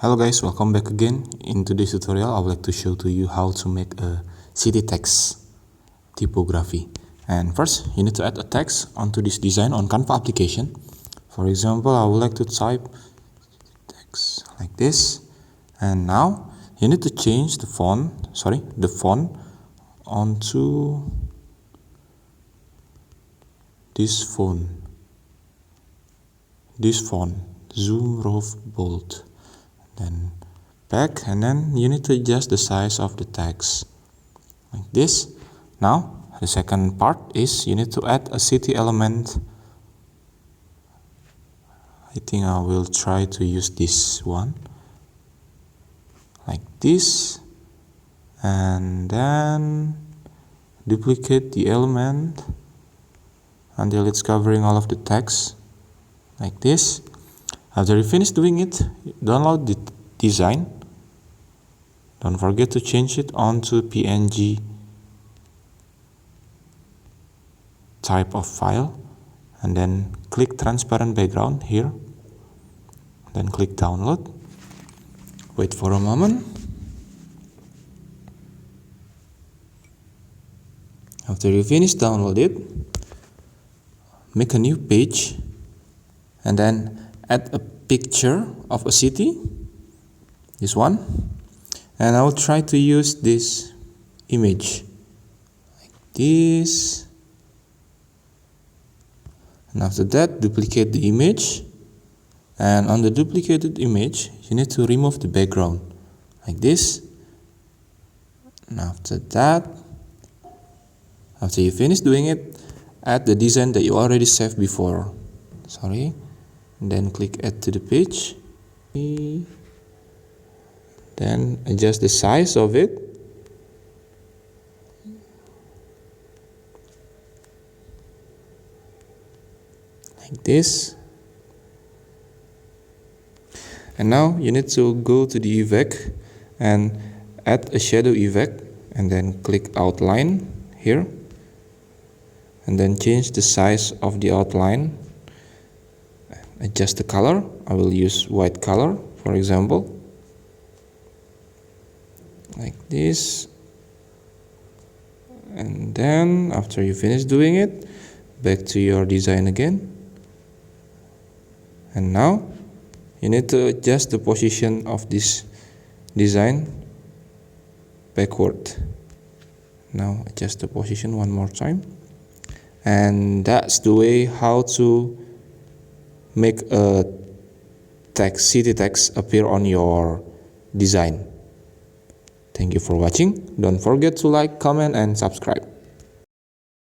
Hello guys, welcome back again. In today's tutorial, I would like to show to you how to make a city text typography. And first, you need to add a text onto this design on Canva application. For example, I would like to type text like this. And now, you need to change the font onto this font, zoom, rove, bold. Then back, and then you need to adjust the size of the text like this. Now the second part is you need to add a city element. I think I will try to use this one like this, and then duplicate the element until it's covering all of the text like this. After you finish doing it, download the design. Don't forget to change it onto PNG type of file, and then click transparent background here, then click download. Wait for a moment. After you finish download it, make a new page and then add a picture of a city, this one, and I will try to use this image like this. And after that, duplicate the image, and on the duplicated image you need to remove the background like this. And after that, after you finish doing it, add the design that you already saved before, then click add to the page, then adjust the size of it like this. And now you need to go to the effect and add a shadow effect, and then click outline here, and then change the size of the outline. Adjust the color. I will use white color, for example, like this. And then after you finish doing it, back to your design again. And now you need to adjust the position of this design backward. Now adjust the position one more time. And that's the way how to make a city text appear on your design. Thank you for watching. Don't forget to like, comment, and subscribe.